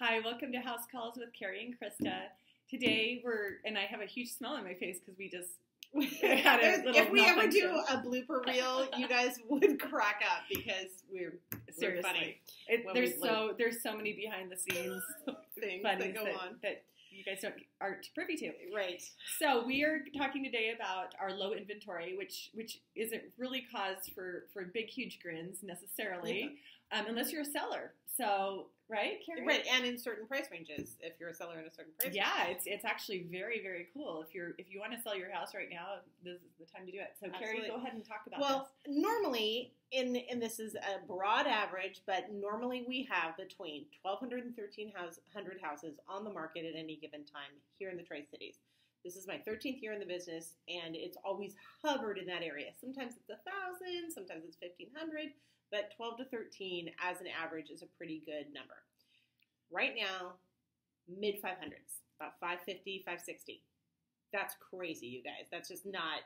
Hi, welcome to House Calls with Cari and Krista. Today and I have a huge smile on my face because we just had a little If we ever malfunction. do a blooper reel, you guys would crack up because we're funny. There's so many behind the scenes things funnies that go on that you guys aren't privy to. Right. So we are talking today about our low inventory, which isn't really cause for big huge grins necessarily, unless you're a seller. So right, Cari? Right, and in certain price ranges, if you're a seller in a certain price range. Yeah, it's actually very, very cool. If you want to sell your house right now, this is the time to do it. So Cari, go ahead and talk about this. Well, normally, and this is a broad average, but normally we have between 1,200 and 1,300 houses on the market at any given time here in the Tri-Cities. This is my 13th year in the business, and it's always hovered in that area. Sometimes it's 1,000, sometimes it's 1,500. But 12 to 13 as an average is a pretty good number. Right now, mid 500s, about 550, 560. That's crazy, you guys. That's just not,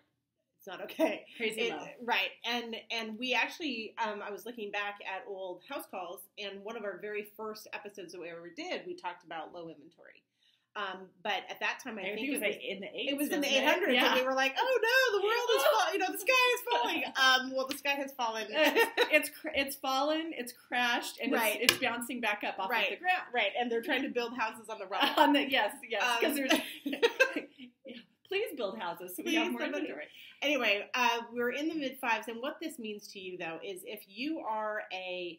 it's not okay. Crazy low. Right. And we actually, I was looking back at old house calls, and one of our very first episodes that we ever did, we talked about low inventory. But at that time, I think it was like in the 800s. It was in the 800s, yeah. and we were like, "Oh no, the world is falling! The sky is falling." Well, the sky has fallen. It's fallen. It's crashed, and it's bouncing back up off of the ground. Right, and they're trying to build houses on the rubble. Yes, because there's. Please build houses so we have more inventory. Anyway, we're in the mid fives, and what this means to you though is if you are a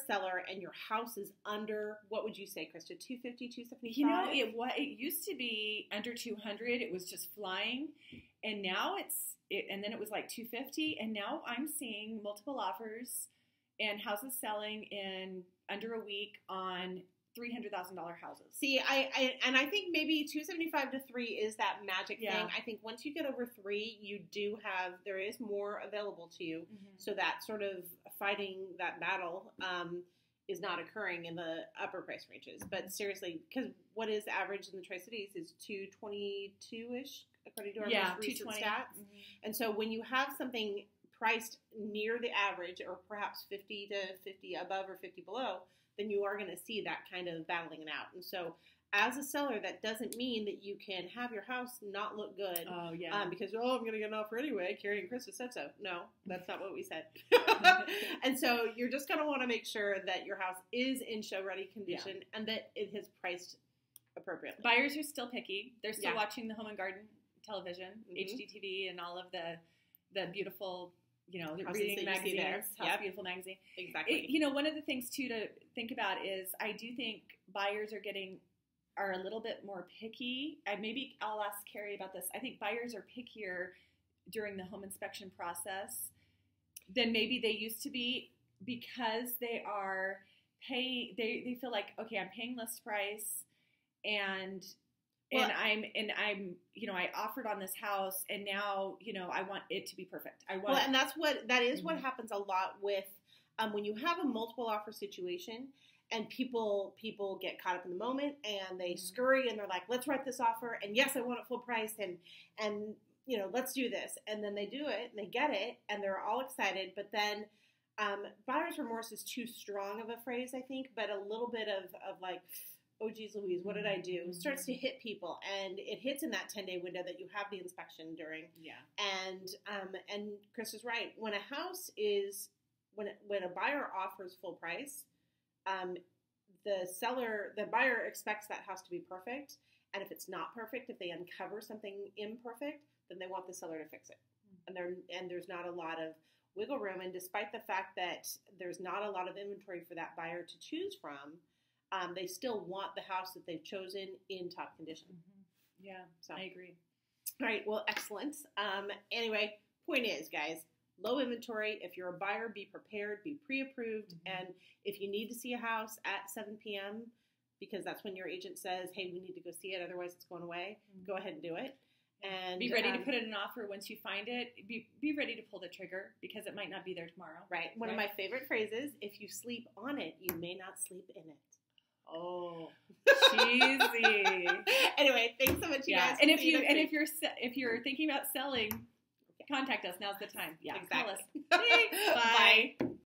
seller and your house is under, what would you say, Krista, 250, 275? You know, it used to be under 200. It was just flying. And now and then it was like 250. And now I'm seeing multiple offers and houses selling in under a week on $300,000 houses. See, I think maybe 275 to 3 is that magic thing. I think once you get over 3, there is more available to you. Mm-hmm. So that sort of fighting that battle is not occurring in the upper price ranges. But seriously, because what is average in the Tri-Cities is 222-ish, according to our most recent stats. Mm-hmm. And so when you have something priced near the average, or perhaps 50 to 50 above or 50 below, then you are going to see that kind of battling it out. And so as a seller, that doesn't mean that you can have your house not look good. Oh, yeah. Because, I'm going to get an offer anyway. Cari and Krista said so. No, that's not what we said. And so you're just going to want to make sure that your house is in show-ready condition and that it is priced appropriately. Buyers are still picky. They're still watching the Home and Garden television, HGTV, and all of the beautiful reading magazines, Beautiful magazine. Exactly. One of the things too to think about is I do think buyers are a little bit more picky. Maybe I'll ask Cari about this. I think buyers are pickier during the home inspection process than maybe they used to be because they are they feel like, okay, I'm paying list price and I offered on this house and now, I want it to be perfect. And that is what happens a lot with, when you have a multiple offer situation and people get caught up in the moment and they scurry and they're like, let's write this offer. And yes, I want it full price and let's do this. And then they do it and they get it and they're all excited. But then, buyer's remorse is too strong of a phrase, I think, but a little bit of like, oh, geez Louise, what did I do? It starts to hit people, and it hits in that 10-day window that you have the inspection during. Yeah. And Krista's right. When a house is, when a buyer offers full price, the buyer expects that house to be perfect, and if it's not perfect, if they uncover something imperfect, then they want the seller to fix it. And there's not a lot of wiggle room, and despite the fact that there's not a lot of inventory for that buyer to choose from, they still want the house that they've chosen in top condition. Mm-hmm. Yeah, so I agree. All right, well, excellent. Anyway, point is, guys, low inventory. If you're a buyer, be prepared, be pre-approved, and if you need to see a house at 7 p.m., because that's when your agent says, hey, we need to go see it, otherwise it's going away, go ahead and do it. And be ready to put in an offer once you find it. Be ready to pull the trigger because it might not be there tomorrow. Right. One of my favorite phrases, if you sleep on it, you may not sleep in it. Oh, cheesy. Anyway, thanks so much, you guys. And if you're thinking about selling, contact us. Now's the time. Yeah, exactly. Call us. Thanks. Bye. Bye.